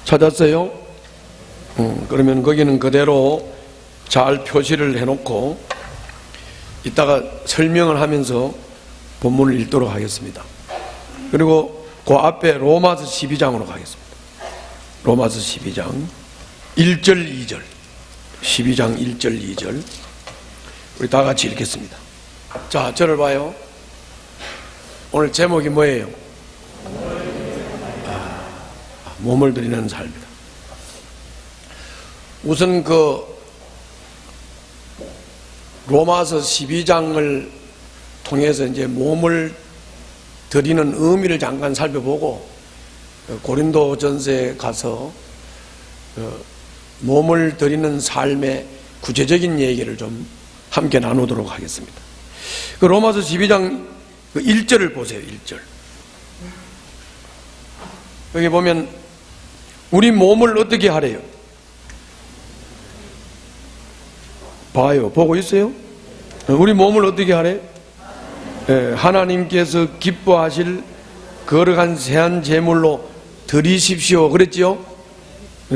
찾았어요? 그러면 거기는 그대로 잘 표시를 해놓고 이따가 설명을 하면서 본문을 읽도록 하겠습니다. 그리고 그 앞에 로마서 12장으로 가겠습니다. 로마서 12장 1절 2절 12장 1절 2절 우리 다 같이 읽겠습니다. 자, 저를 봐요. 오늘 제목이 뭐예요? 몸을 드리는 삶이다. 우선 그 로마서 12장을 통해서 이제 몸을 드리는 의미를 잠깐 살펴보고 고린도전서에 가서 몸을 드리는 삶의 구체적인 얘기를 좀 함께 나누도록 하겠습니다. 그 로마서 12장 1절을 보세요. 1절. 여기 보면 우리 몸을 어떻게 하래요? 봐요. 보고 있어요? 우리 몸을 어떻게 하래? 하나님께서 기뻐하실 거룩한 새한 제물로 드리십시오. 그랬지요?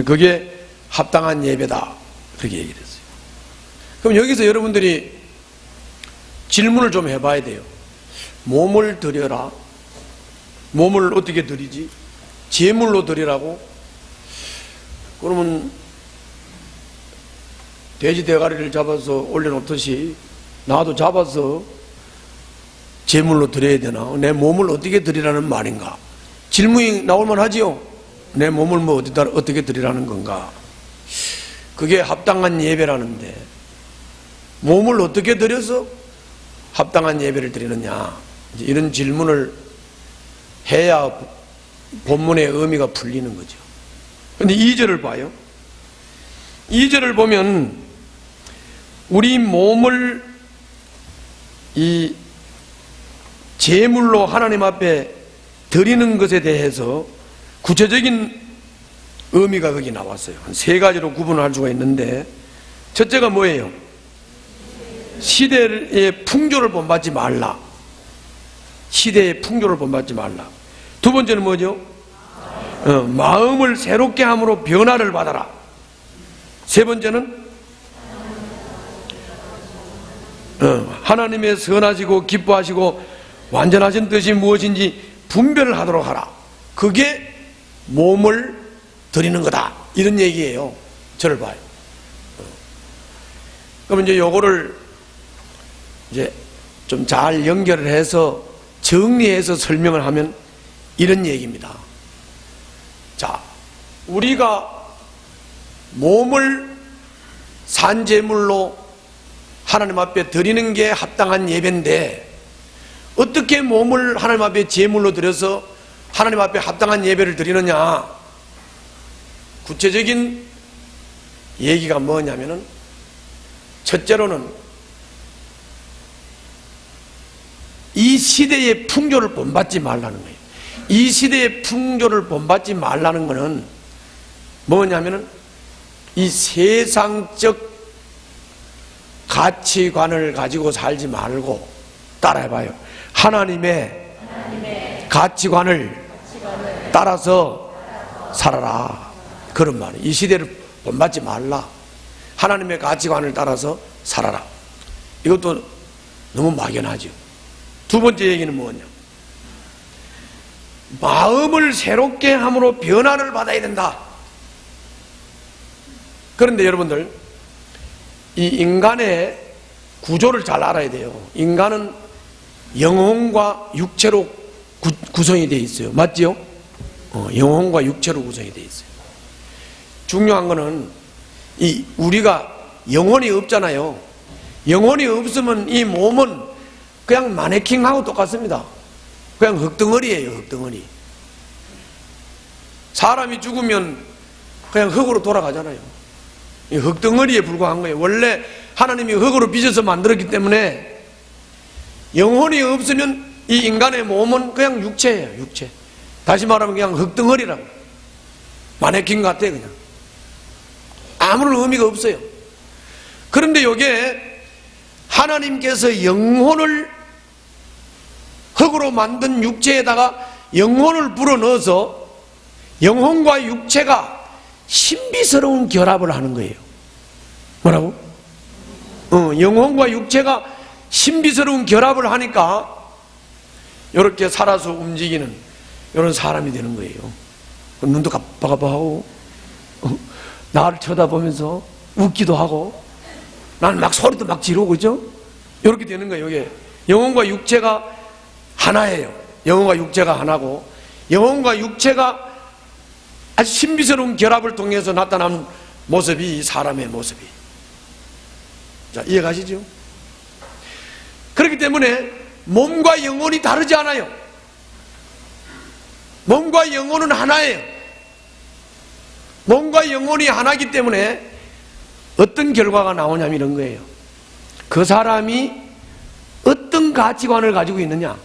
그게 합당한 예배다. 그렇게 얘기를 했어요. 그럼 여기서 여러분들이 질문을 좀 해봐야 돼요. 몸을 드려라. 몸을 어떻게 드리지? 제물로 드리라고? 그러면 돼지 대가리를 잡아서 올려놓듯이 나도 잡아서 제물로 드려야 되나? 내 몸을 어떻게 드리라는 말인가? 질문이 나올만 하지요? 내 몸을 어떻게 드리라는 건가? 그게 합당한 예배라는데 몸을 어떻게 드려서 합당한 예배를 드리느냐? 이런 질문을 해야 본문의 의미가 풀리는 거죠. 그런데 2절을 봐요. 2절을 보면 우리 몸을 이 제물로 하나님 앞에 드리는 것에 대해서 구체적인 의미가 거기 나왔어요. 한 세 가지로 구분할 수가 있는데, 첫째가 뭐예요? 시대의 풍조를 본받지 말라. 시대의 풍조를 본받지 말라. 두 번째는 뭐죠? 마음을 새롭게 함으로 변화를 받아라. 세 번째는 하나님의 선하시고 기뻐하시고 완전하신 뜻이 무엇인지 분별을 하도록 하라. 그게 몸을 드리는 거다. 이런 얘기예요. 저를 봐요. 그럼 이제 요거를 이제 좀 잘 연결을 해서 정리해서 설명을 하면 이런 얘기입니다. 자, 우리가 몸을 산제물로 하나님 앞에 드리는 게 합당한 예배인데, 어떻게 몸을 하나님 앞에 제물로 드려서 하나님 앞에 합당한 예배를 드리느냐? 구체적인 얘기가 뭐냐면은, 첫째로는 이 시대의 풍조를 본받지 말라는 거예요. 이 시대의 풍조를 본받지 말라는 것은 뭐냐면은 이 세상적 가치관을 가지고 살지 말고, 따라해봐요. 하나님의 가치관을 따라서 살아라. 그런 말이에요. 이 시대를 본받지 말라. 하나님의 가치관을 따라서 살아라. 이것도 너무 막연하죠. 두 번째 얘기는 뭐냐? 마음을 새롭게 함으로 변화를 받아야 된다. 그런데 여러분들, 이 인간의 구조를 잘 알아야 돼요. 인간은 영혼과 육체로 구성이 되어 있어요. 맞지요? 영혼과 육체로 구성이 되어 있어요. 중요한 거는 우리가 영혼이 없잖아요. 영혼이 없으면 이 몸은 그냥 마네킹하고 똑같습니다. 그냥 흙덩어리예요. 흙덩어리. 사람이 죽으면 그냥 흙으로 돌아가잖아요. 이 흙덩어리에 불과한 거예요. 원래 하나님이 흙으로 빚어서 만들었기 때문에 영혼이 없으면 이 인간의 몸은 그냥 육체예요. 육체. 다시 말하면 그냥 흙덩어리라고. 마네킹 같아 그냥. 아무런 의미가 없어요. 그런데 이게 하나님께서 영혼을 흙으로 만든 육체에다가 영혼을 불어넣어서 영혼과 육체가 신비스러운 결합을 하는 거예요. 뭐라고? 영혼과 육체가 신비스러운 결합을 하니까 이렇게 살아서 움직이는 이런 사람이 되는 거예요. 눈도 깜빡깜빡하고 나를 쳐다보면서 웃기도 하고 나는 막 소리도 막 지르고, 그죠? 이렇게 되는 거예요. 이게 영혼과 육체가 하나예요. 영혼과 육체가 하나고, 영혼과 육체가 아주 신비스러운 결합을 통해서 나타나는 모습이 이 사람의 모습이. 자, 이해가시죠? 그렇기 때문에 몸과 영혼이 다르지 않아요. 몸과 영혼은 하나예요. 몸과 영혼이 하나이기 때문에 어떤 결과가 나오냐면 이런 거예요. 그 사람이 어떤 가치관을 가지고 있느냐,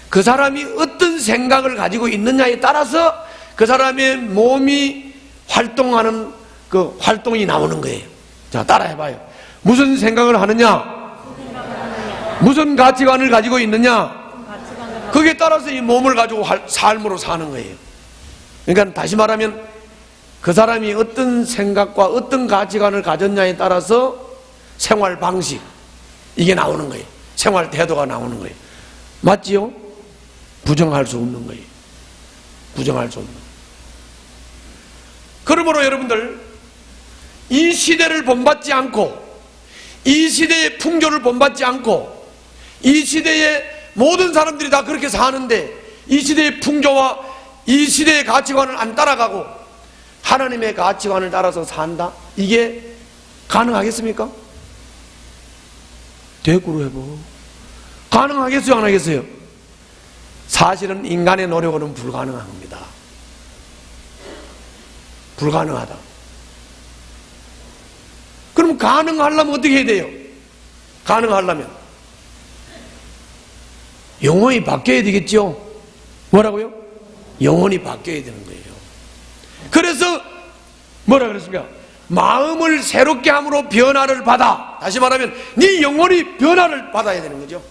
그 사람이 어떤 생각을 가지고 있느냐에 따라서 그 사람의 몸이 활동하는 그 활동이 나오는 거예요. 자, 따라해봐요. 무슨 생각을 하느냐, 무슨 가치관을 가지고 있느냐, 거기에 따라서 이 몸을 가지고 삶으로 사는 거예요. 그러니까 다시 말하면 그 사람이 어떤 생각과 어떤 가치관을 가졌냐에 따라서 생활 방식, 이게 나오는 거예요. 생활 태도가 나오는 거예요. 맞지요? 부정할 수 없는 거예요. 부정할 수 없는 거예요. 그러므로 여러분들, 이 시대를 본받지 않고, 이 시대의 풍조를 본받지 않고, 이 시대의 모든 사람들이 다 그렇게 사는데 이 시대의 풍조와 이 시대의 가치관을 안 따라가고 하나님의 가치관을 따라서 산다? 이게 가능하겠습니까? 대꾸로 해봐. 가능하겠어요, 안 하겠어요? 사실은 인간의 노력으로는 불가능한 겁니다. 불가능하다. 그럼 가능하려면 어떻게 해야 돼요? 가능하려면 영혼이 바뀌어야 되겠죠? 뭐라고요? 영혼이 바뀌어야 되는 거예요. 그래서 뭐라 그랬습니까? 마음을 새롭게 함으로 변화를 받아. 다시 말하면 네 영혼이 변화를 받아야 되는 거죠.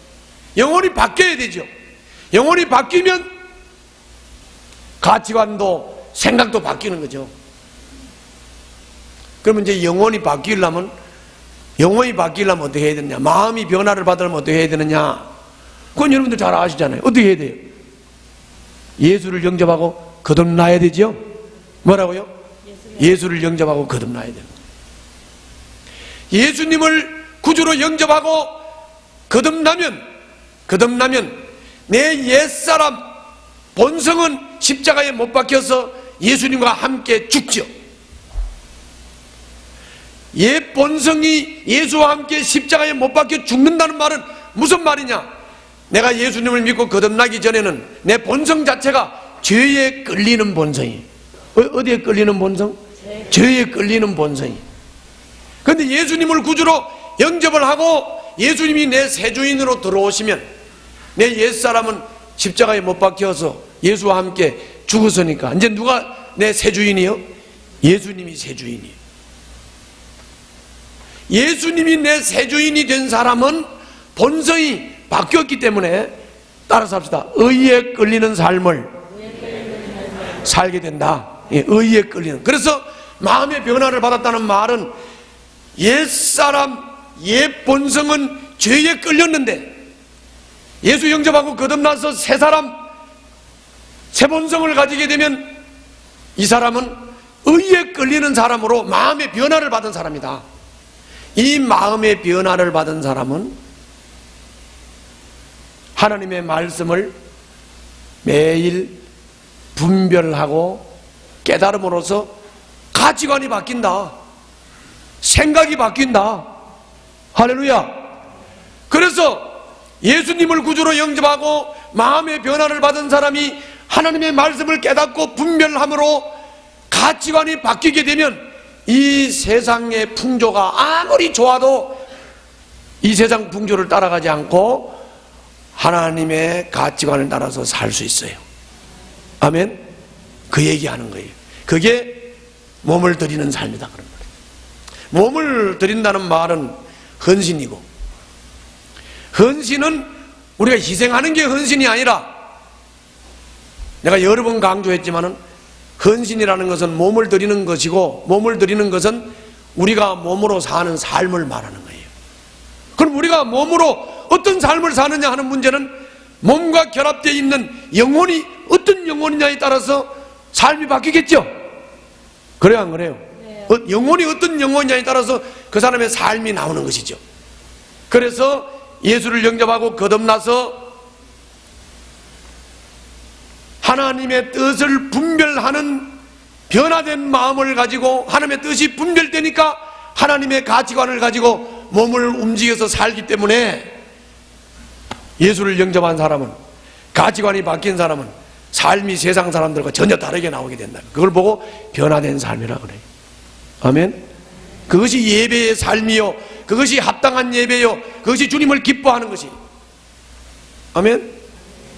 영혼이 바뀌어야 되죠. 영혼이 바뀌면 가치관도 생각도 바뀌는 거죠. 그러면 이제 영혼이 바뀌려면 어떻게 해야 되느냐? 마음이 변화를 받으려면 어떻게 해야 되느냐? 그건 여러분들 잘 아시잖아요. 어떻게 해야 돼요? 예수를 영접하고 거듭나야 되죠? 뭐라고요? 예수를 영접하고 거듭나야 돼요. 예수님을 구주로 영접하고 거듭나면 내 옛사람 본성은 십자가에 못 박혀서 예수님과 함께 죽죠. 옛 본성이 예수와 함께 십자가에 못 박혀 죽는다는 말은 무슨 말이냐? 내가 예수님을 믿고 거듭나기 전에는 내 본성 자체가 죄에 끌리는 본성이. 어디에 끌리는 본성? 죄에 끌리는 본성이. 그런데 예수님을 구주로 영접을 하고 예수님이 내 새 주인으로 들어오시면 내 옛사람은 십자가에 못 박혀서 예수와 함께 죽었으니까 이제 누가 내 새 주인이요? 예수님이 새 주인이에요. 예수님이 내 새 주인이 된 사람은 본성이 바뀌었기 때문에 따라서 합시다. 의에 끌리는 삶을 살게 된다. 예, 의에 끌리는. 그래서 마음의 변화를 받았다는 말은 옛사람, 옛 본성은 죄에 끌렸는데 예수 영접하고 거듭나서 새 사람, 새 본성을 가지게 되면 이 사람은 의에 끌리는 사람으로 마음의 변화를 받은 사람이다. 이 마음의 변화를 받은 사람은 하나님의 말씀을 매일 분별하고 깨달음으로써 가치관이 바뀐다. 생각이 바뀐다. 할렐루야. 그래서 예수님을 구주로 영접하고 마음의 변화를 받은 사람이 하나님의 말씀을 깨닫고 분별함으로 가치관이 바뀌게 되면 이 세상의 풍조가 아무리 좋아도 이 세상 풍조를 따라가지 않고 하나님의 가치관을 따라서 살 수 있어요. 아멘. 그 얘기하는 거예요. 그게 몸을 드리는 삶이다 그런 말이에요. 몸을 드린다는 말은 헌신이고, 헌신은 우리가 희생하는 게 헌신이 아니라, 내가 여러 번 강조했지만은 헌신이라는 것은 몸을 드리는 것이고, 몸을 드리는 것은 우리가 몸으로 사는 삶을 말하는 거예요. 그럼 우리가 몸으로 어떤 삶을 사느냐 하는 문제는 몸과 결합되어 있는 영혼이 어떤 영혼이냐에 따라서 삶이 바뀌겠죠? 그래요, 안 그래요? 네. 영혼이 어떤 영혼이냐에 따라서 그 사람의 삶이 나오는 것이죠. 그래서 예수를 영접하고 거듭나서 하나님의 뜻을 분별하는 변화된 마음을 가지고, 하나님의 뜻이 분별되니까 하나님의 가치관을 가지고 몸을 움직여서 살기 때문에 예수를 영접한 사람은, 가치관이 바뀐 사람은 삶이 세상 사람들과 전혀 다르게 나오게 된다. 그걸 보고 변화된 삶이라 그래요. 아멘. 그것이 예배의 삶이요, 그것이 합당한 예배요, 그것이 주님을 기뻐하는 것이. 아멘.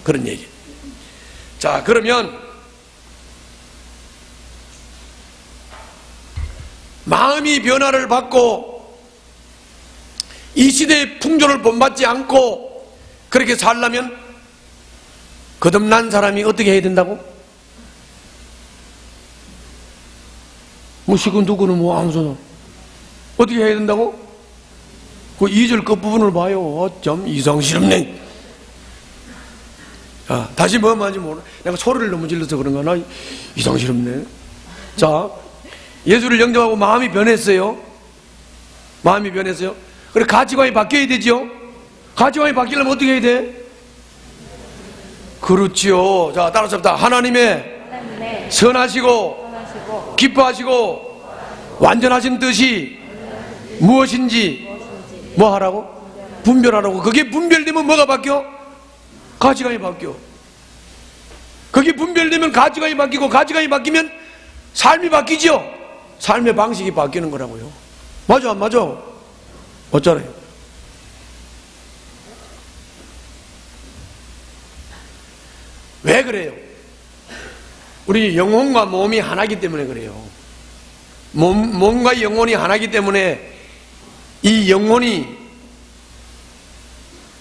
그런 얘기. 자, 그러면 마음이 변화를 받고 이 시대의 풍조를 본받지 않고 그렇게 살려면 거듭난 사람이 어떻게 해야 된다고? 뭐 시큰두근은 뭐 아무 소나 어떻게 해야 된다고? 그 2절 끝부분을 봐요. 좀 이상스럽네. 자, 다시 뭐 말인지 몰라. 내가 소리를 너무 질러서 그런가 나 이상스럽네. 자, 예수를 영접하고 마음이 변했어요. 마음이 변했어요. 그래, 가치관이 바뀌어야 되죠. 가치관이 바뀌려면 어떻게 해야 돼? 그렇지요. 자, 따라서 합시다. 하나님의 선하시고 기뻐하시고 완전하신 뜻이 무엇인지 뭐 하라고? 분별하라고. 그게 분별되면 뭐가 바뀌어? 가치관이 바뀌어. 그게 분별되면 가치관이 바뀌고, 가치관이 바뀌면 삶이 바뀌죠. 삶의 방식이 바뀌는 거라고요. 맞아, 안 맞아? 어쩌래요? 왜 그래요? 우리 영혼과 몸이 하나이기 때문에 그래요. 몸과 영혼이 하나이기 때문에 이 영혼이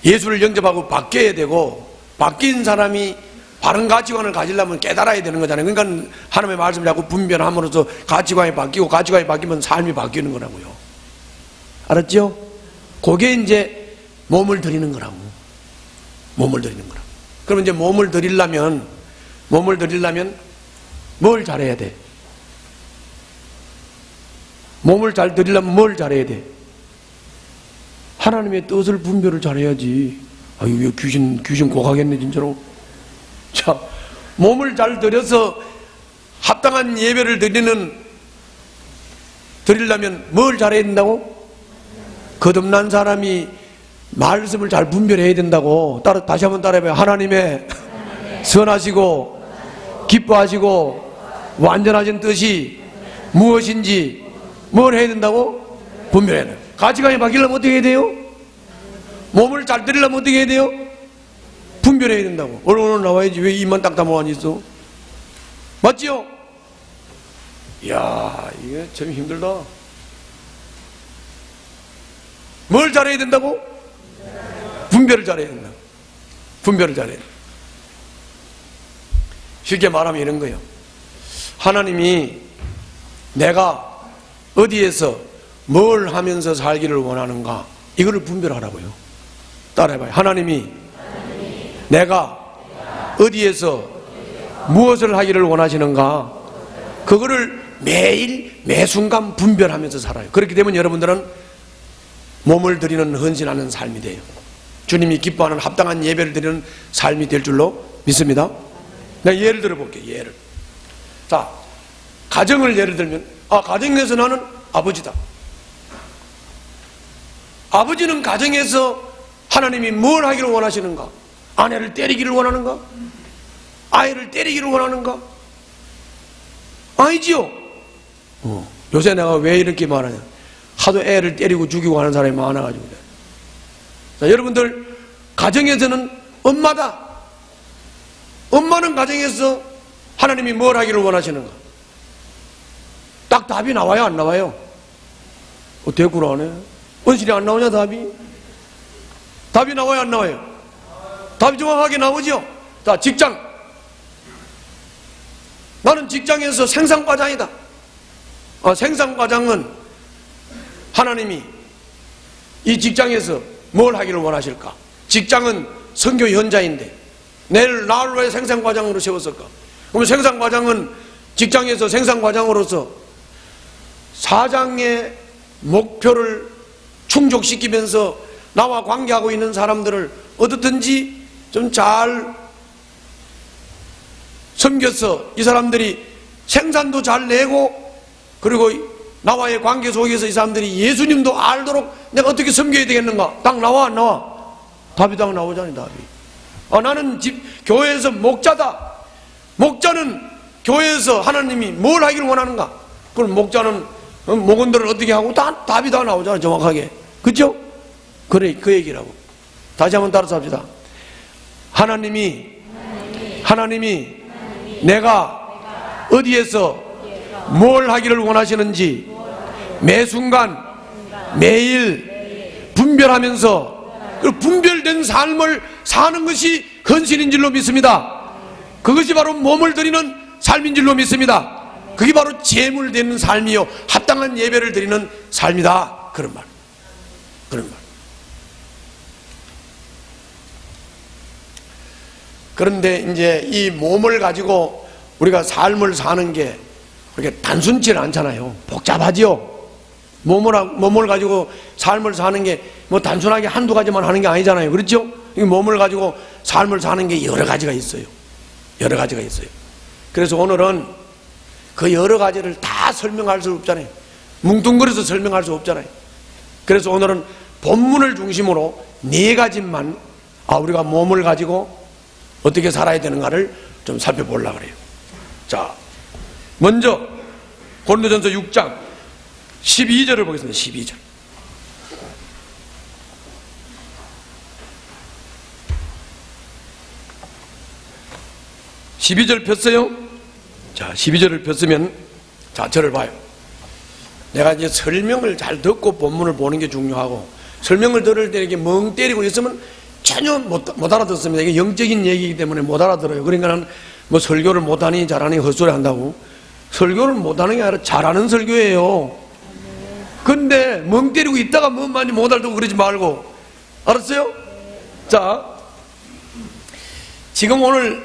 예수를 영접하고 바뀌어야 되고, 바뀐 사람이 바른 가치관을 가지려면 깨달아야 되는 거잖아요. 그러니까 하나님의 말씀을 자꾸 분별함으로써 가치관이 바뀌고, 가치관이 바뀌면 삶이 바뀌는 거라고요. 알았죠? 그게 이제 몸을 드리는 거라고. 몸을 드리는 거라고. 그럼 이제 몸을 드리려면 뭘 잘해야 돼? 몸을 잘 드리려면 뭘 잘해야 돼? 하나님의 뜻을 분별을 잘해야지. 아유, 귀신 고가겠네 진짜로. 자, 몸을 잘 들여서 합당한 예배를 드리려면 뭘 잘해야 된다고? 거듭난 사람이 말씀을 잘 분별해야 된다고. 다시 한번 따라해봐요. 하나님의 선하시고 기뻐하시고 완전하신 뜻이 무엇인지 뭘 해야 된다고? 분별해야 돼요. 가치관이 바뀌려면 어떻게 해야 돼요? 몸을 잘 들이려면 어떻게 해야 돼요? 분별해야 된다고. 오늘 나와야지. 왜 입만 딱 다모아 있어? 맞지요? 이야, 이게 참 힘들다. 뭘 잘해야 된다고? 분별을 잘해야 된다. 분별을 잘해야 된다. 쉽게 말하면 이런 거예요. 하나님이 내가 어디에서 뭘 하면서 살기를 원하는가, 이거를 분별하라고요. 따라해봐요. 하나님이 내가 어디에서 무엇을 하기를 원하시는가, 그거를 매일 매순간 분별하면서 살아요. 그렇게 되면 여러분들은 몸을 드리는 헌신하는 삶이 돼요. 주님이 기뻐하는 합당한 예배를 드리는 삶이 될 줄로 믿습니다. 내가 예를 들어 볼게요. 예를. 자, 가정을 예를 들면, 가정에서 나는 아버지다. 아버지는 가정에서 하나님이 뭘 하기를 원하시는가? 아내를 때리기를 원하는가? 아이를 때리기를 원하는가? 아니지요. 요새 내가 왜 이렇게 말하냐? 하도 애를 때리고 죽이고 하는 사람이 많아가지고. 자, 여러분들 가정에서는 엄마다. 엄마는 가정에서 하나님이 뭘 하기를 원하시는가? 딱 답이 나와요, 안 나와요? 대꾸를 안 해? 원실이 안 나오냐, 답이? 답이 나와요, 안 나와요? 답이 정확하게 나오죠? 자, 직장. 나는 직장에서 생산과장이다. 생산과장은 하나님이 이 직장에서 뭘 하기를 원하실까? 직장은 선교 현장인데 나를 왜 생산과장으로 세웠을까? 그럼 생산과장은 직장에서 생산과장으로서 사장의 목표를 충족시키면서 나와 관계하고 있는 사람들을 어떻든지 좀 잘 섬겨서 이 사람들이 생산도 잘 내고, 그리고 나와의 관계 속에서 이 사람들이 예수님도 알도록 내가 어떻게 섬겨야 되겠는가? 딱 나와 안 나와? 답이 딱 나오잖아요. 답이. 나는 교회에서 목자다. 목자는 교회에서 하나님이 뭘 하기를 원하는가? 그럼 목자는 목원들을 어떻게 하고 답이 다 나오잖아요. 정확하게. 그죠? 그래, 그 얘기라고. 다시 한번 따라서 합시다. 하나님이 내가 어디에서 뭘 하기를 원하시는지 매 순간 매일 분별하면서 그 분별된 삶을 사는 것이 헌신인 줄로 믿습니다. 그것이 바로 몸을 드리는 삶인 줄로 믿습니다. 그게 바로 제물 되는 삶이요 합당한 예배를 드리는 삶이다. 그런 말. 그런데 이제 이 몸을 가지고 우리가 삶을 사는 게 그렇게 단순치는 않잖아요. 복잡하지요. 몸을 가지고 삶을 사는 게 뭐 단순하게 한두 가지만 하는 게 아니잖아요. 그렇죠? 이 몸을 가지고 삶을 사는 게 여러 가지가 있어요. 그래서 오늘은 그 여러 가지를 다 설명할 수 없잖아요. 뭉뚱그려서 설명할 수 없잖아요. 그래서 오늘은 본문을 중심으로 네 가지만 우리가 몸을 가지고 어떻게 살아야 되는가를 좀 살펴보려고 그래요. 자, 먼저 고린도전서 6장 12절을 보겠습니다. 12절. 12절 폈어요? 자, 12절을 폈으면, 자, 저를 봐요. 내가 이제 설명을 잘 듣고 본문을 보는 게 중요하고, 설명을 들을 때 이렇게 멍 때리고 있으면 전혀 못 알아듣습니다. 이게 영적인 얘기이기 때문에 못 알아들어요. 그러니까 뭐 설교를 못하니 잘하니 헛소리 한다고. 설교를 못하는 게 아니라 잘하는 설교예요. 근데 멍 때리고 있다가 뭐 많이 못 알아듣고 그러지 말고. 알았어요? 자, 지금 오늘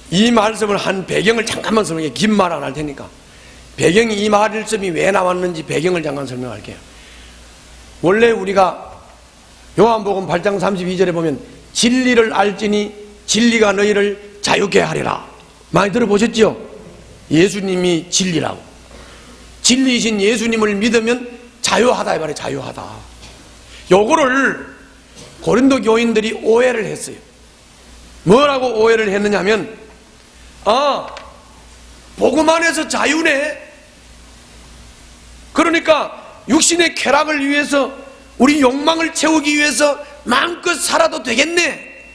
이 말씀을 한 배경을 잠깐만 설명해. 긴 말 안 할 테니까. 배경이 이 말씀이 왜 나왔는지 배경을 잠깐 설명할게요. 원래 우리가 요한복음 8장 32절에 보면 진리를 알지니 진리가 너희를 자유케 하리라. 많이 들어보셨죠? 예수님이 진리라고. 진리이신 예수님을 믿으면 자유하다 이 말이에요. 자유하다. 요거를 고린도 교인들이 오해를 했어요. 뭐라고 오해를 했느냐면 복음 안에서 자유네. 그러니까 육신의 쾌락을 위해서 우리 욕망을 채우기 위해서 마음껏 살아도 되겠네.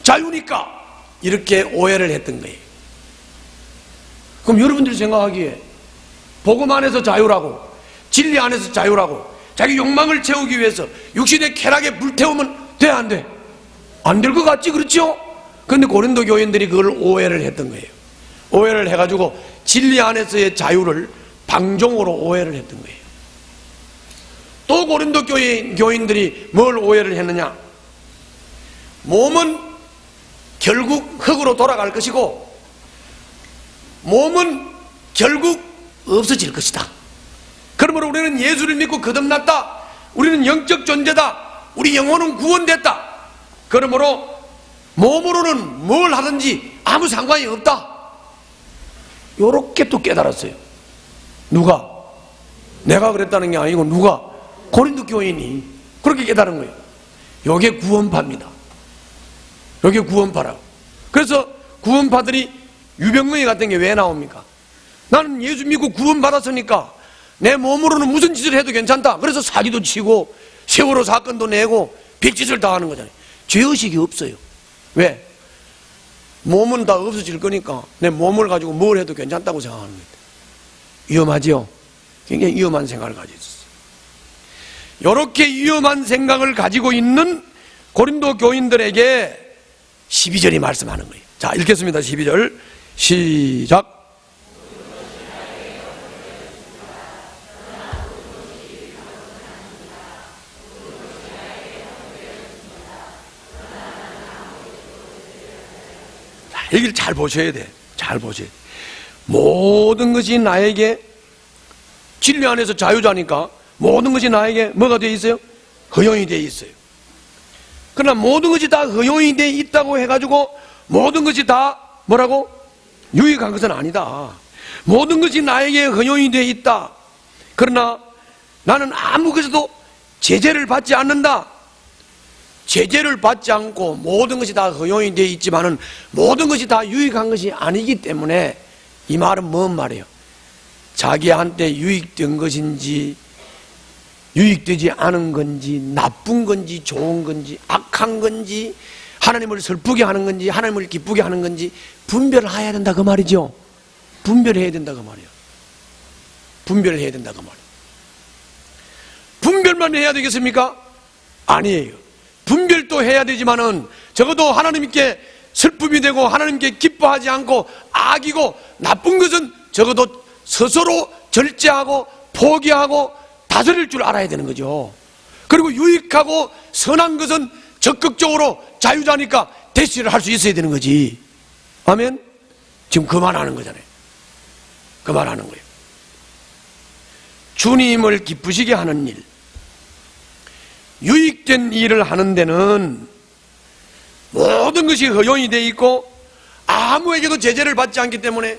자유니까. 이렇게 오해를 했던 거예요. 그럼 여러분들이 생각하기에 복음 안에서 자유라고, 진리 안에서 자유라고, 자기 욕망을 채우기 위해서 육신의 쾌락에 불태우면 돼, 안 돼? 안 될 것 같지, 그렇죠? 그런데 고린도 교인들이 그걸 오해를 했던 거예요. 오해를 해가지고 진리 안에서의 자유를 방종으로 오해를 했던 거예요. 또 고린도 교인들이 뭘 오해를 했느냐? 몸은 결국 흙으로 돌아갈 것이고 몸은 결국 없어질 것이다. 그러므로 우리는 예수를 믿고 거듭났다. 우리는 영적 존재다. 우리 영혼은 구원됐다. 그러므로 몸으로는 뭘 하든지 아무 상관이 없다. 요렇게 또 깨달았어요. 누가? 내가 그랬다는 게 아니고 누가? 고린도 교인이 그렇게 깨달은 거예요. 요게 구원파입니다. 요게 구원파라고. 그래서 구원파들이 유병문이 같은 게 왜 나옵니까? 나는 예수 믿고 구원받았으니까 내 몸으로는 무슨 짓을 해도 괜찮다. 그래서 사기도 치고 세월호 사건도 내고 빚짓을 다 하는 거잖아요. 죄의식이 없어요. 왜? 몸은 다 없어질 거니까 내 몸을 가지고 뭘 해도 괜찮다고 생각하는 거예요. 위험하지요? 굉장히 위험한 생각을 가지고 있었어요. 이렇게 위험한 생각을 가지고 있는 고린도 교인들에게 12절이 말씀하는 거예요. 자, 읽겠습니다. 12절 시작. 여기를 잘 보셔야 돼. 잘 보셔야 돼. 모든 것이 나에게 진리 안에서 자유자니까 모든 것이 나에게 뭐가 되어 있어요? 허용이 되어 있어요. 그러나 모든 것이 다 허용이 되어 있다고 해가지고 모든 것이 다 뭐라고? 유익한 것은 아니다. 모든 것이 나에게 허용이 되어 있다. 그러나 나는 아무 것에도 제재를 받지 않는다. 제재를 받지 않고 모든 것이 다 허용이 되어 있지만은 모든 것이 다 유익한 것이 아니기 때문에 이 말은 뭔 말이에요? 자기한테 유익된 것인지 유익되지 않은 건지 나쁜 건지 좋은 건지 악한 건지 하나님을 슬프게 하는 건지 하나님을 기쁘게 하는 건지 분별을 해야 된다 그 말이죠. 분별해야 된다 그 말이에요. 분별해야 된다 그 말이에요. 분별만 해야 되겠습니까? 아니에요. 분별도 해야 되지만은 적어도 하나님께 슬픔이 되고 하나님께 기뻐하지 않고 악이고 나쁜 것은 적어도 스스로 절제하고 포기하고 다스릴 줄 알아야 되는 거죠. 그리고 유익하고 선한 것은 적극적으로 자유자니까 대시를 할 수 있어야 되는 거지. 아멘? 지금 그 말하는 거잖아요. 그 말하는 거예요. 주님을 기쁘시게 하는 일, 유익된 일을 하는 데는 모든 것이 허용이 되어 있고 아무에게도 제재를 받지 않기 때문에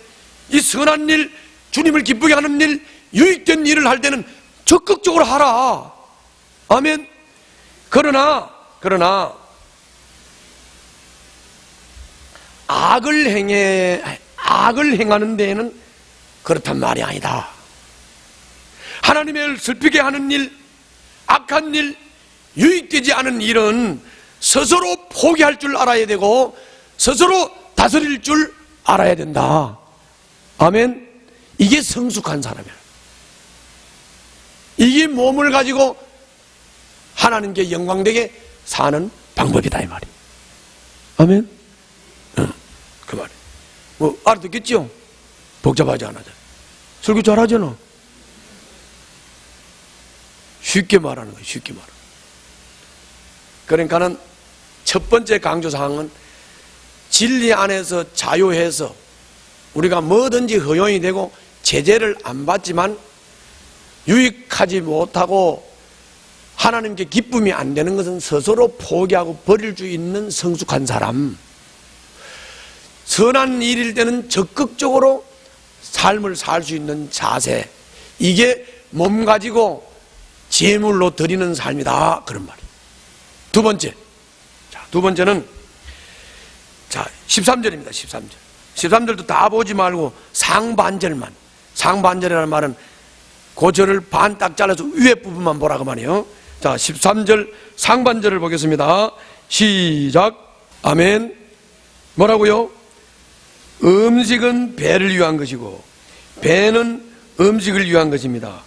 이 선한 일, 주님을 기쁘게 하는 일, 유익된 일을 할 때는 적극적으로 하라. 아멘. 그러나 악을 행하는 데에는 그렇단 말이 아니다. 하나님을 슬프게 하는 일, 악한 일, 유익되지 않은 일은 스스로 포기할 줄 알아야 되고 스스로 다스릴 줄 알아야 된다. 아멘. 이게 성숙한 사람이야. 이게 몸을 가지고 하나님께 영광되게 사는 방법이다 이 말이에요. 아멘. 그 말이에요. 뭐 알아듣겠죠? 복잡하지 않아져. 설교 잘하잖아. 쉽게 말하는 거예요. 쉽게 말하는 거예요. 그러니까는 첫 번째 강조사항은 진리 안에서 자유해서 우리가 뭐든지 허용이 되고 제재를 안 받지만 유익하지 못하고 하나님께 기쁨이 안 되는 것은 스스로 포기하고 버릴 수 있는 성숙한 사람, 선한 일일 때는 적극적으로 삶을 살 수 있는 자세, 이게 몸 가지고 제물로 드리는 삶이다 그런 말이에요. 두 번째, 두 번째는 13절입니다. 13절도 다 보지 말고 상반절만, 상반절이라는 말은 그 절을 반 딱 잘라서 위에 부분만 보라고 말이에요. 자, 13절 상반절을 보겠습니다. 시작. 아멘. 뭐라고요? 음식은 배를 위한 것이고 배는 음식을 위한 것입니다.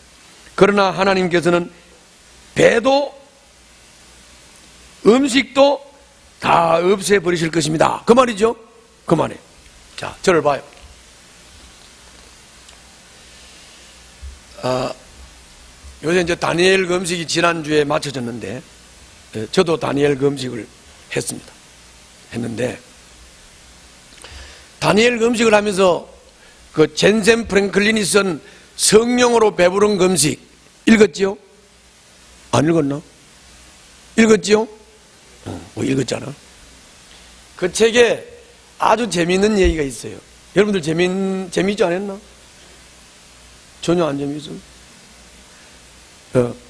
그러나 하나님께서는 배도 음식도 다 없애버리실 것입니다. 그 말이죠. 그 말이에요. 자, 저를 봐요. 요새 이제 다니엘 금식이 지난주에 맞춰졌는데 저도 다니엘 금식을 했는데 다니엘 금식을 하면서 그 젠센 프랭클린이 쓴 성령으로 배부른 금식 읽었지요? 안 읽었나? 읽었지요? 읽었잖아. 그 책에 아주 재미있는 얘기가 있어요. 여러분들 재미있지 않았나? 전혀 안 재미있어.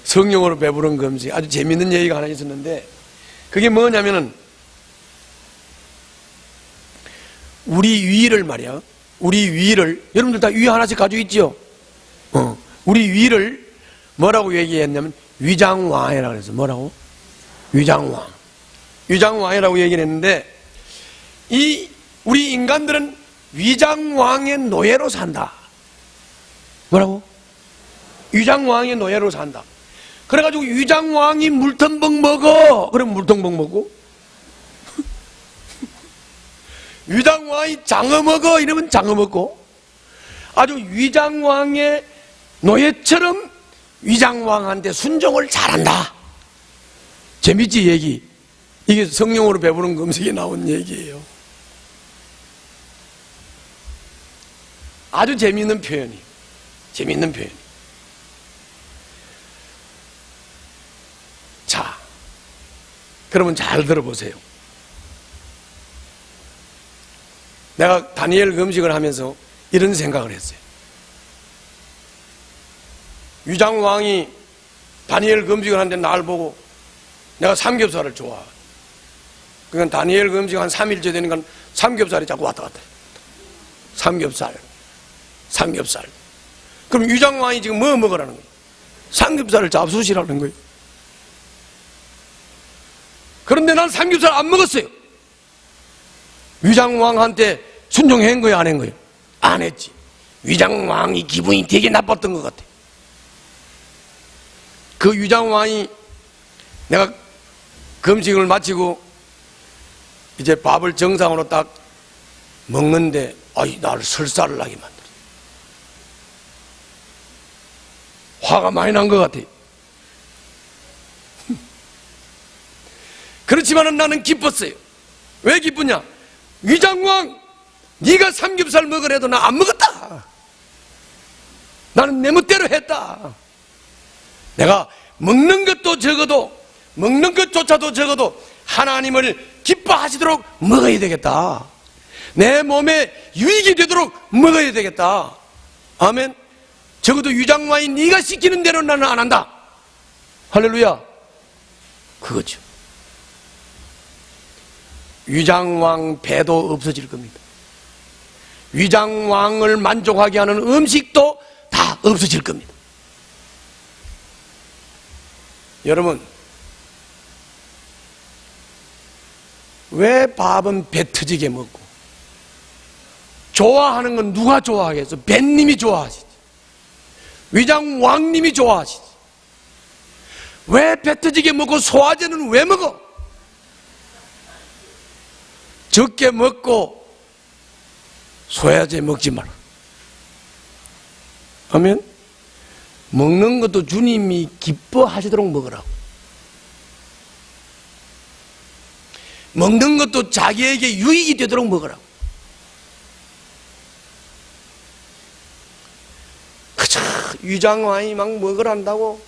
성령으로 배부른 금식 아주 재미있는 얘기가 하나 있었는데 그게 뭐냐면은 우리 위를 말이야. 우리 위를 여러분들 다 위 하나씩 가지고 있죠? 우리 위를 뭐라고 얘기했냐면 위장왕이라고 해서 뭐라고? 위장왕. 위장왕이라고 얘기를 했는데 이 우리 인간들은 위장왕의 노예로 산다. 뭐라고? 위장왕의 노예로 산다. 그래가지고 위장왕이 물텀벙 먹어. 그럼 물텀벙 먹고 위장왕이 장어 먹어. 이러면 장어 먹고 아주 위장왕의 노예처럼 위장왕한테 순종을 잘한다. 재밌지 얘기. 이게 성령으로 배부른 금식에 나온 얘기예요. 아주 재미있는 표현이에요. 재미있는 표현. 자, 그러면 잘 들어보세요. 내가 다니엘 금식을 하면서 이런 생각을 했어요. 위장왕이 다니엘 금식을 하는데 날 보고 내가 삼겹살을 좋아해. 그러니까 다니엘 금식 한 3일째 되니까 삼겹살이 자꾸 왔다 갔다 해. 삼겹살. 그럼 위장왕이 지금 뭐 먹으라는 거예요? 삼겹살을 잡수시라는 거예요. 그런데 난 삼겹살 안 먹었어요. 위장왕한테 순종한 거예요, 안 한 거예요? 안 했지. 위장왕이 기분이 되게 나빴던 것 같아. 그 위장왕이 내가 금식을 마치고 이제 밥을 정상으로 딱 먹는데 나를 설사를 나게 만들어. 화가 많이 난 것 같아. 그렇지만은 나는 기뻤어요. 왜 기쁘냐? 위장왕, 네가 삼겹살 먹으래도 나 안 먹었다. 나는 내 멋대로 했다. 내가 먹는 것조차도 적어도 하나님을 기뻐하시도록 먹어야 되겠다. 내 몸에 유익이 되도록 먹어야 되겠다. 아멘. 적어도 위장왕이 네가 시키는 대로 나는 안 한다. 할렐루야. 그거죠. 위장왕 배도 없어질 겁니다. 위장왕을 만족하게 하는 음식도 다 없어질 겁니다. 여러분, 왜 밥은 배 터지게 먹고 좋아하는 건 누가 좋아하겠어? 뱃님이 좋아하시지. 위장왕님이 좋아하시지. 왜 배 터지게 먹고 소화제는 왜 먹어? 적게 먹고 소화제 먹지 마라. 아멘. 먹는 것도 주님이 기뻐하시도록 먹으라고. 먹는 것도 자기에게 유익이 되도록 먹으라고. 그저 위장왕이 막 먹으란다고,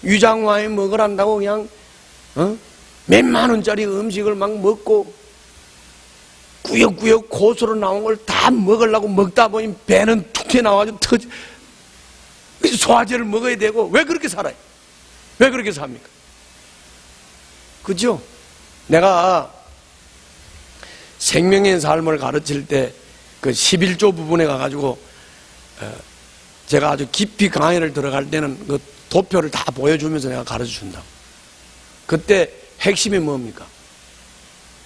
위장왕이 먹으란다고 그냥 몇만 원짜리 음식을 막 먹고 꾸역꾸역 고수로 나온 걸 다 먹으려고 먹다 보니 배는 툭 튀어나와가지고 소화제를 먹어야 되고. 왜 그렇게 살아요? 왜 그렇게 삽니까? 그죠? 내가 생명의 삶을 가르칠 때 그 11조 부분에 가가지고 제가 아주 깊이 강의를 들어갈 때는 그 도표를 다 보여주면서 내가 가르쳐 준다고. 그때 핵심이 뭡니까?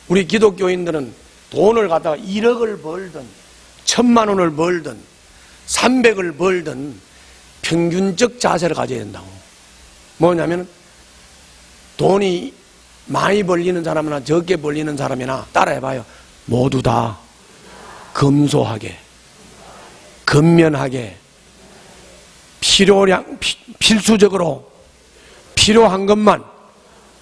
우리 기독교인들은 돈을 갖다가 1억을 벌든 1000만 원을 벌든 300을 벌든 평균적 자세를 가져야 된다고. 뭐냐면 돈이 많이 벌리는 사람이나 적게 벌리는 사람이나 따라해봐요. 모두 다 검소하게, 근면하게, 필수적으로 필요한 것만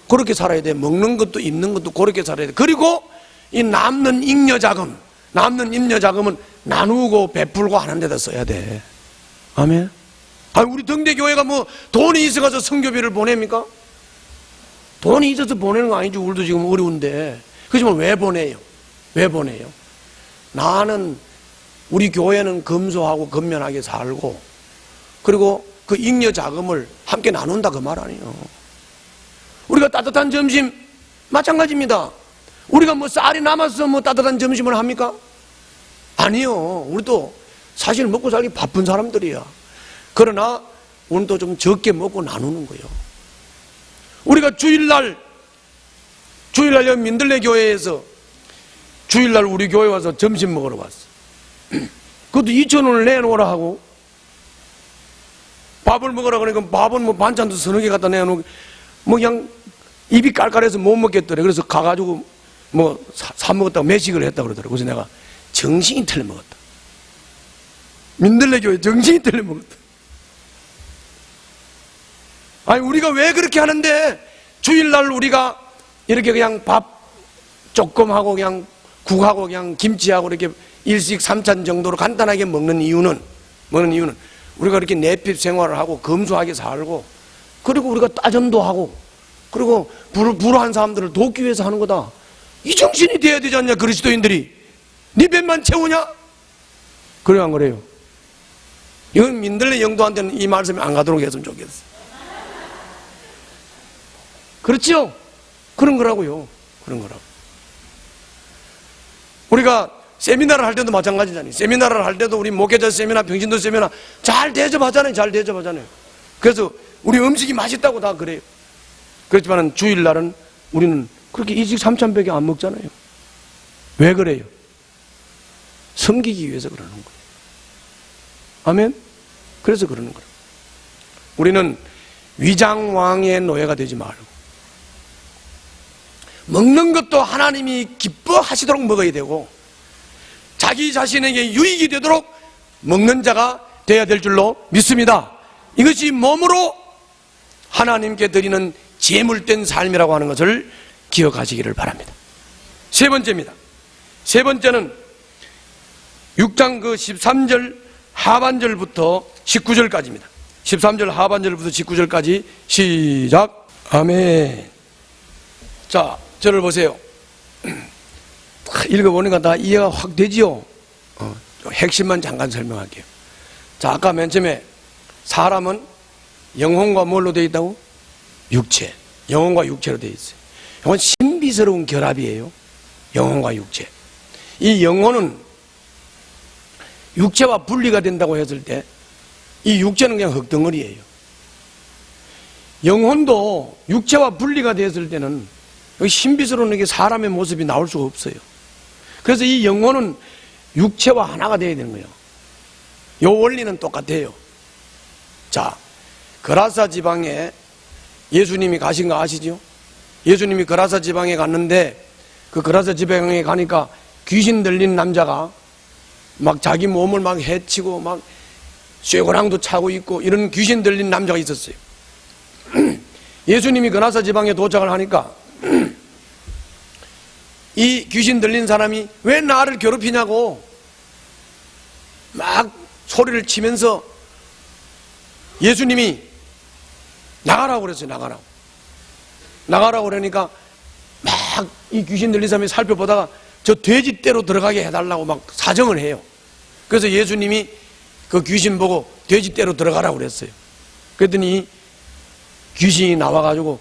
그렇게 살아야 돼. 먹는 것도 입는 것도 그렇게 살아야 돼. 그리고 이 남는 잉여자금은 나누고 베풀고 하는 데다 써야 돼. 아멘. 우리 등대교회가 뭐 돈이 있어가서 선교비를 보냅니까? 돈이 있어서 보내는 거 아니지. 우리도 지금 어려운데. 그렇지만 왜 보내요? 왜 보내요? 나는 우리 교회는 검소하고 근면하게 살고, 그리고 그 잉여 자금을 함께 나눈다 그 말 아니에요. 우리가 따뜻한 점심 마찬가지입니다. 우리가 뭐 쌀이 남아서 뭐 따뜻한 점심을 합니까? 아니요. 우리도 사실 먹고 살기 바쁜 사람들이야. 그러나 우리도 좀 적게 먹고 나누는 거예요. 우리가 주일날 여기 민들레 교회에서 주일날 우리 교회 와서 점심 먹으러 왔어. 그것도 2,000원을 내놓으라 하고, 밥을 먹으라 그러니까 밥은 뭐 반찬도 서너 개 갖다 내놓고 뭐 그냥 입이 깔깔해서 못 먹겠더래. 그래서 가가지고 뭐 사 먹었다고 매식을 했다 그러더라고. 그래서 내가 정신이 틀려 먹었다. 민들레 교회 정신이 틀려 먹었다. 우리가 왜 그렇게 하는데, 주일날 우리가 이렇게 그냥 밥 조금 하고 그냥 국하고 그냥 김치하고 이렇게 일식 삼찬 정도로 간단하게 먹는 이유는 우리가 이렇게 내핍 생활을 하고 검소하게 살고, 그리고 우리가 따전도 하고, 그리고 불우한 사람들을 돕기 위해서 하는 거다. 이 정신이 돼야 되지 않냐, 그리스도인들이. 네 배만 채우냐? 그래요, 안 그래요? 이건 민들레 영도한테는 이 말씀이 안 가도록 했으면 좋겠어. 그렇죠? 그런 거라고요. 그런 거라고. 우리가 세미나를 할 때도 마찬가지잖아요. 세미나를 할 때도 우리 목회자 세미나, 병신도 세미나 잘 대접하잖아요. 잘 대접하잖아요. 그래서 우리 음식이 맛있다고 다 그래요. 그렇지만 주일날은 우리는 그렇게 일식 삼찬밖에 안 먹잖아요. 왜 그래요? 섬기기 위해서 그러는 거예요. 아멘? 그래서 그러는 거예요. 우리는 위장왕의 노예가 되지 말고, 먹는 것도 하나님이 기뻐하시도록 먹어야 되고, 자기 자신에게 유익이 되도록 먹는 자가 되어야 될 줄로 믿습니다. 이것이 몸으로 하나님께 드리는 제물된 삶이라고 하는 것을 기억하시기를 바랍니다. 세 번째입니다. 세 번째는 6장 13절 하반절부터 19절까지입니다. 13절 하반절부터 19절까지 시작. 아멘. 자, 저를 보세요. 읽어보니까 다 이해가 확 되지요? 핵심만 잠깐 설명할게요. 자, 아까 맨 처음에 사람은 영혼과 뭘로 되어 있다고? 육체. 영혼과 육체로 되어 있어요. 이건 신비스러운 결합이에요. 영혼과 육체. 이 영혼은 육체와 분리가 된다고 했을 때 이 육체는 그냥 흙덩어리예요. 영혼도 육체와 분리가 되었을 때는 신비스러운 게 사람의 모습이 나올 수가 없어요. 그래서 이 영혼은 육체와 하나가 되어야 되는 거예요. 이 원리는 똑같아요. 자, 그라사 지방에 예수님이 가신 거 아시죠? 예수님이 그라사 지방에 갔는데 그 그라사 지방에 가니까 귀신 들린 남자가 막 자기 몸을 막 해치고 막 쇠고랑도 차고 있고 이런 귀신 들린 남자가 있었어요. 예수님이 그라사 지방에 도착을 하니까 이 귀신 들린 사람이 왜 나를 괴롭히냐고 막 소리를 치면서 예수님이 나가라고 그랬어요. 나가라고 그러니까 막 이 귀신 들린 사람이 살펴보다가 저 돼지떼로 들어가게 해달라고 막 사정을 해요. 그래서 예수님이 그 귀신 보고 돼지떼로 들어가라고 그랬어요. 그랬더니 귀신이 나와가지고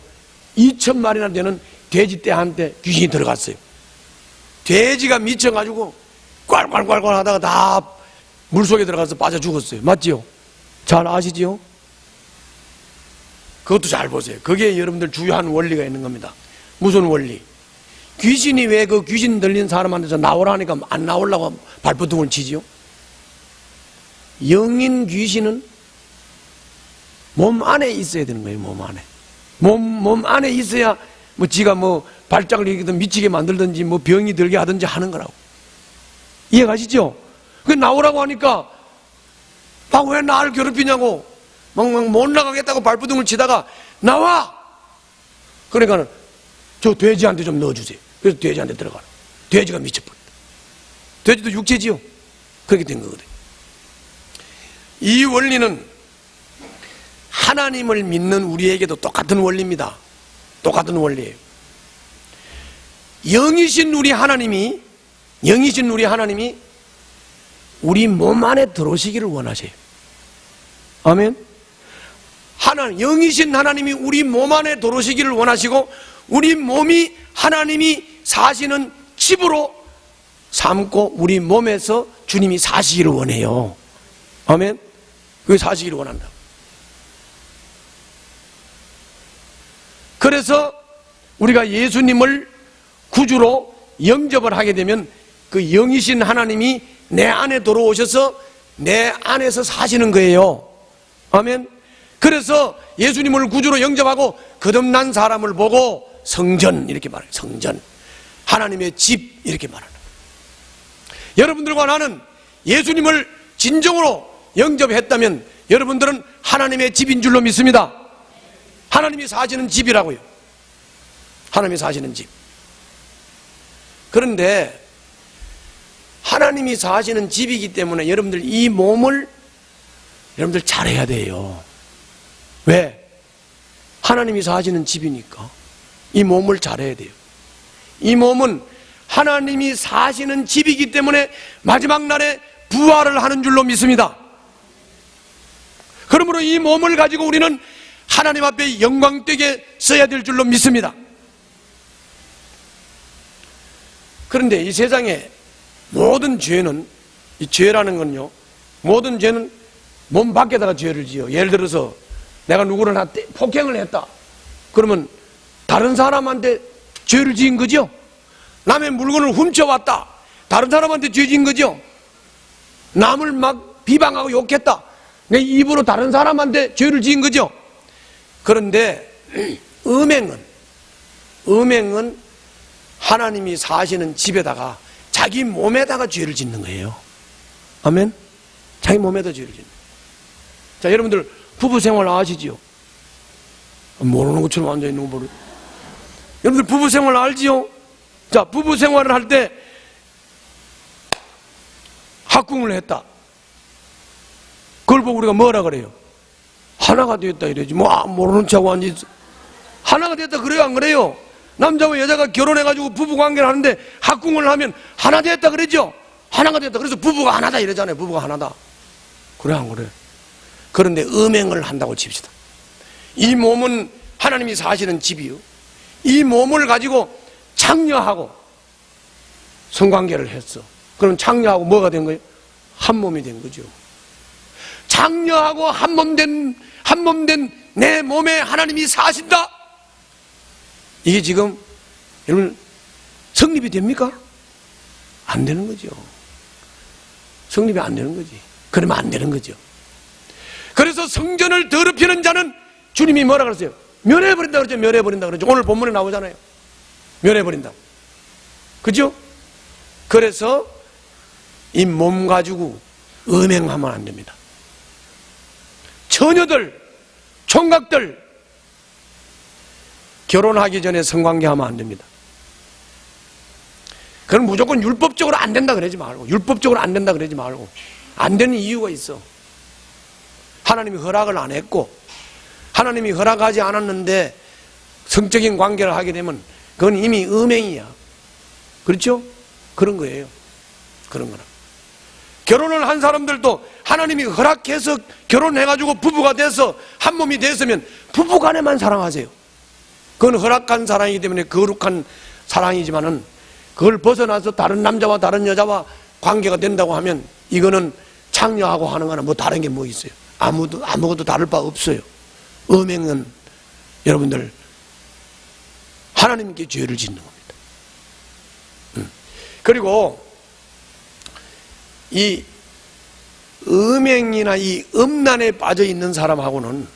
2,000마리나 되는 돼지떼한테 귀신이 들어갔어요. 돼지가 미쳐가지고 꽐꽐꽐꽐 하다가 다 물속에 들어가서 빠져 죽었어요. 맞지요? 잘 아시지요? 그것도 잘 보세요. 그게 여러분들 주요한 원리가 있는 겁니다. 무슨 원리? 귀신이 왜 그 귀신 들린 사람한테서 나오라니까 안 나오려고 발버둥을 치지요? 영인 귀신은 몸 안에 있어야 되는 거예요. 몸 안에. 몸 안에 있어야 뭐 지가 뭐 발작을 일으키든 미치게 만들든지 뭐 병이 들게 하든지 하는 거라고. 이해가시죠? 그 나오라고 하니까 막 왜 나를 괴롭히냐고 막 못 나가겠다고 발버둥을 치다가 나와! 그러니까 저 돼지한테 좀 넣어주세요. 그래서 돼지한테 들어가라. 돼지가 미쳐버렸다. 돼지도 육체지요? 그렇게 된 거거든요. 이 원리는 하나님을 믿는 우리에게도 똑같은 원리입니다. 똑같은 원리예요. 영이신 우리 하나님이 우리 몸 안에 들어오시기를 원하세요. 아멘. 영이신 하나님이 우리 몸 안에 들어오시기를 원하시고 우리 몸이 하나님이 사시는 집으로 삼고 우리 몸에서 주님이 사시기를 원해요. 아멘. 그게 사시기를 원한다. 그래서 우리가 예수님을 구주로 영접을 하게 되면 그 영이신 하나님이 내 안에 들어오셔서 내 안에서 사시는 거예요. 아멘. 그래서 예수님을 구주로 영접하고 거듭난 사람을 보고 성전 이렇게 말해요. 성전. 하나님의 집 이렇게 말하는 거예요. 여러분들과 나는 예수님을 진정으로 영접했다면 여러분들은 하나님의 집인 줄로 믿습니다. 하나님이 사시는 집이라고요. 하나님이 사시는 집. 그런데 하나님이 사시는 집이기 때문에 여러분들 이 몸을 여러분들 잘해야 돼요. 왜? 하나님이 사시는 집이니까 이 몸을 잘해야 돼요. 이 몸은 하나님이 사시는 집이기 때문에 마지막 날에 부활을 하는 줄로 믿습니다. 그러므로 이 몸을 가지고 우리는 하나님 앞에 영광되게 써야 될 줄로 믿습니다. 그런데 이 세상에 모든 죄는, 이 죄라는 건요, 모든 죄는 몸 밖에다가 죄를 지어. 예를 들어서 내가 누구를 폭행을 했다. 그러면 다른 사람한테 죄를 지은 거죠. 남의 물건을 훔쳐왔다. 다른 사람한테 죄 지은 거죠. 남을 막 비방하고 욕했다. 내 입으로 다른 사람한테 죄를 지은 거죠. 그런데 음행은 하나님이 사시는 집에다가 자기 몸에다가 죄를 짓는 거예요. 아멘? 자기 몸에다 죄를 짓는 거예요. 자, 여러분들 부부 생활 아시지요? 모르는 것처럼 앉아있는 거 모르. 여러분들 부부 생활 알지요? 자, 부부 생활을 할 때 학궁을 했다. 그걸 보고 우리가 뭐라 그래요? 하나가 됐다 이러지. 뭐 모르는 척하고 앉아있어. 하나가 됐다 그래요, 안 그래요? 남자와 여자가 결혼해가지고 부부관계를 하는데 학궁을 하면 하나 됐다 그러죠? 하나가 됐다. 그래서 부부가 하나다 이러잖아요. 부부가 하나다. 그래, 안 그래? 그런데 음행을 한다고 칩시다. 이 몸은 하나님이 사시는 집이요, 이 몸을 가지고 창녀하고 성관계를 했어. 그럼 창녀하고 뭐가 된 거예요? 한 몸이 된 거죠. 창녀하고 한 몸 된 내 몸에 하나님이 사신다. 이게 지금 여러분 성립이 됩니까? 안 되는 거죠. 성립이 안 되는 거지. 그러면 안 되는 거죠. 그래서 성전을 더럽히는 자는 주님이 뭐라 그랬어요? 멸해버린다 그러죠. 멸해버린다 그러죠. 오늘 본문에 나오잖아요. 멸해버린다. 그죠? 그래서 이 몸 가지고 음행하면 안 됩니다. 처녀들, 총각들 결혼하기 전에 성관계하면 안 됩니다. 그건 무조건 율법적으로 안 된다 그러지 말고, 율법적으로 안 된다 그러지 말고, 안 되는 이유가 있어. 하나님이 허락을 안 했고, 하나님이 허락하지 않았는데 성적인 관계를 하게 되면 그건 이미 음행이야. 그렇죠? 그런 거예요. 그런 거라. 결혼을 한 사람들도 하나님이 허락해서 결혼해가지고 부부가 돼서 한 몸이 됐으면 부부 간에만 사랑하세요. 그건 허락한 사랑이기 때문에 거룩한 사랑이지만은 그걸 벗어나서 다른 남자와 다른 여자와 관계가 된다고 하면 이거는 창녀하고 하는 거는 뭐 다른 게 뭐 있어요? 아무것도 다를 바 없어요. 음행은 여러분들 하나님께 죄를 짓는 겁니다. 그리고 이 음행이나 이 음란에 빠져 있는 사람하고는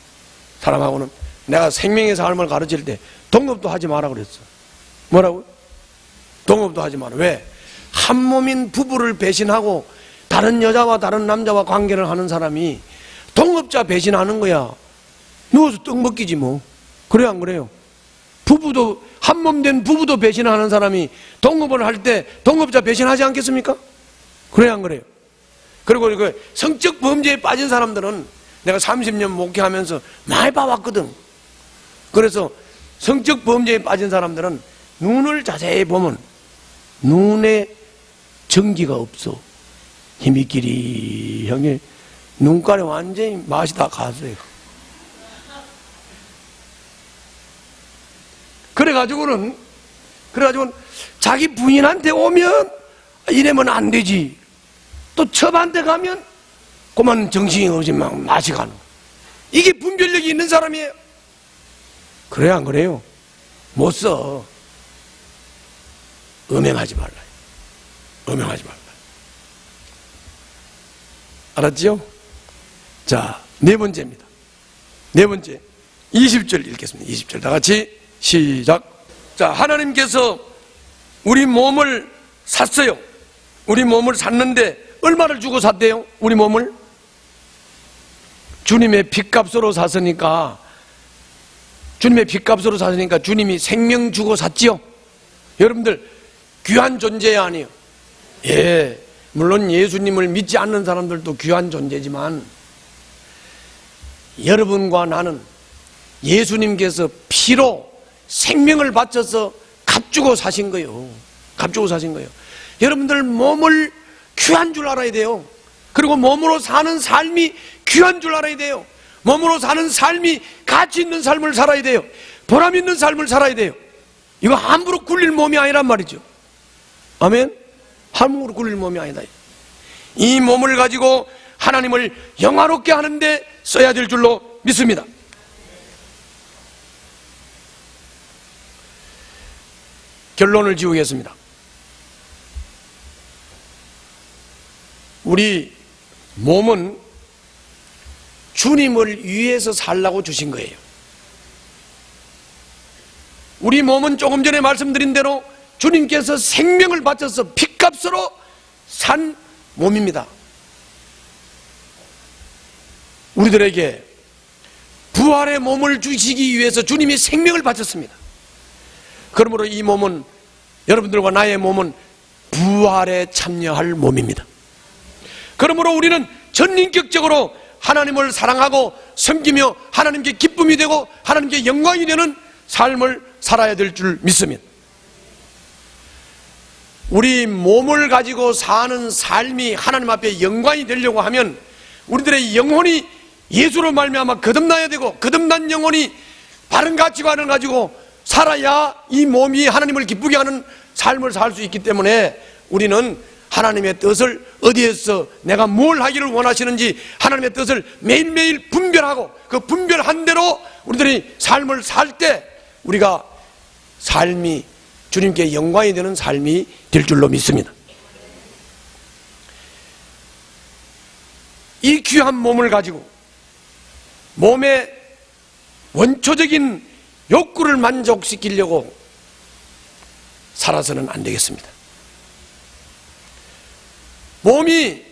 내가 생명의 삶을 가르칠 때 동업도 하지 마라 그랬어. 뭐라고? 동업도 하지 마라. 왜? 한 몸인 부부를 배신하고 다른 여자와 다른 남자와 관계를 하는 사람이 동업자 배신하는 거야. 누워서 떡 먹기지 뭐. 그래, 안 그래요? 부부도, 한 몸 된 부부도 배신하는 사람이 동업을 할 때 동업자 배신하지 않겠습니까? 그래, 안 그래요? 그리고 그 성적 범죄에 빠진 사람들은 내가 30년 목회하면서 많이 봐왔거든. 그래서 성적 범죄에 빠진 사람들은 눈을 자세히 보면 눈에 전기가 없어. 힘이 끼리 형이 눈깔에 완전히 맛이 다 갔어요. 그래가지고는 자기 부인한테 오면 이러면 안 되지. 또 첩한테 가면 그만 정신이 없이 막 맛이 가는. 이게 분별력이 있는 사람이에요. 그래, 안 그래요? 못 써. 음행하지 말라. 음행하지 말라. 알았지요? 자, 네 번째입니다. 네 번째. 20절 읽겠습니다. 20절. 다 같이 시작. 자, 하나님께서 우리 몸을 샀어요. 우리 몸을 샀는데 얼마를 주고 샀대요? 우리 몸을? 주님의 핏값으로 샀으니까, 주님의 핏값으로 샀으니까 주님이 생명 주고 샀지요? 여러분들 귀한 존재야 아니에요? 예, 물론 예수님을 믿지 않는 사람들도 귀한 존재지만 여러분과 나는 예수님께서 피로 생명을 바쳐서 값주고 사신 거예요. 값주고 사신 거예요. 여러분들 몸을 귀한 줄 알아야 돼요. 그리고 몸으로 사는 삶이 귀한 줄 알아야 돼요. 몸으로 사는 삶이 가치 있는 삶을 살아야 돼요. 보람 있는 삶을 살아야 돼요. 이거 함부로 굴릴 몸이 아니란 말이죠. 아멘? 함부로 굴릴 몸이 아니다. 이 몸을 가지고 하나님을 영화롭게 하는데 써야 될 줄로 믿습니다. 결론을 지우겠습니다. 우리 몸은 주님을 위해서 살라고 주신 거예요. 우리 몸은 조금 전에 말씀드린 대로 주님께서 생명을 바쳐서 핏값으로 산 몸입니다. 우리들에게 부활의 몸을 주시기 위해서 주님이 생명을 바쳤습니다. 그러므로 이 몸은, 여러분들과 나의 몸은 부활에 참여할 몸입니다. 그러므로 우리는 전인격적으로 하나님을 사랑하고 섬기며 하나님께 기쁨이 되고 하나님께 영광이 되는 삶을 살아야 될 줄 믿습니다. 우리 몸을 가지고 사는 삶이 하나님 앞에 영광이 되려고 하면 우리들의 영혼이 예수로 말미암아 거듭나야 되고, 거듭난 영혼이 바른 가치관을 가지고 살아야 이 몸이 하나님을 기쁘게 하는 삶을 살 수 있기 때문에 우리는 하나님의 뜻을, 어디에서 내가 뭘 하기를 원하시는지 하나님의 뜻을 매일매일 분별하고 그 분별한 대로 우리들이 삶을 살 때 우리가 삶이 주님께 영광이 되는 삶이 될 줄로 믿습니다. 이 귀한 몸을 가지고 몸의 원초적인 욕구를 만족시키려고 살아서는 안 되겠습니다. 몸이,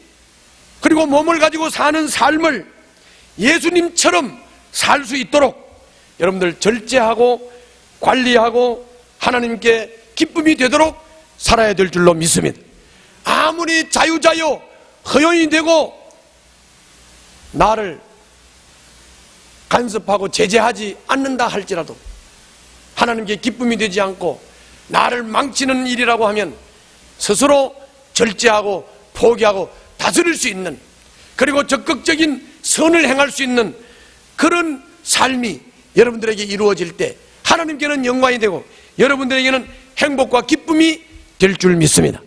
그리고 몸을 가지고 사는 삶을 예수님처럼 살 수 있도록 여러분들 절제하고 관리하고 하나님께 기쁨이 되도록 살아야 될 줄로 믿습니다. 아무리 자유자유 허용이 되고 나를 간섭하고 제재하지 않는다 할지라도 하나님께 기쁨이 되지 않고 나를 망치는 일이라고 하면 스스로 절제하고 포기하고 다스릴 수 있는, 그리고 적극적인 선을 행할 수 있는 그런 삶이 여러분들에게 이루어질 때 하나님께는 영광이 되고 여러분들에게는 행복과 기쁨이 될 줄 믿습니다.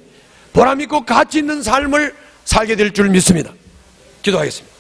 보람 있고 가치 있는 삶을 살게 될 줄 믿습니다. 기도하겠습니다.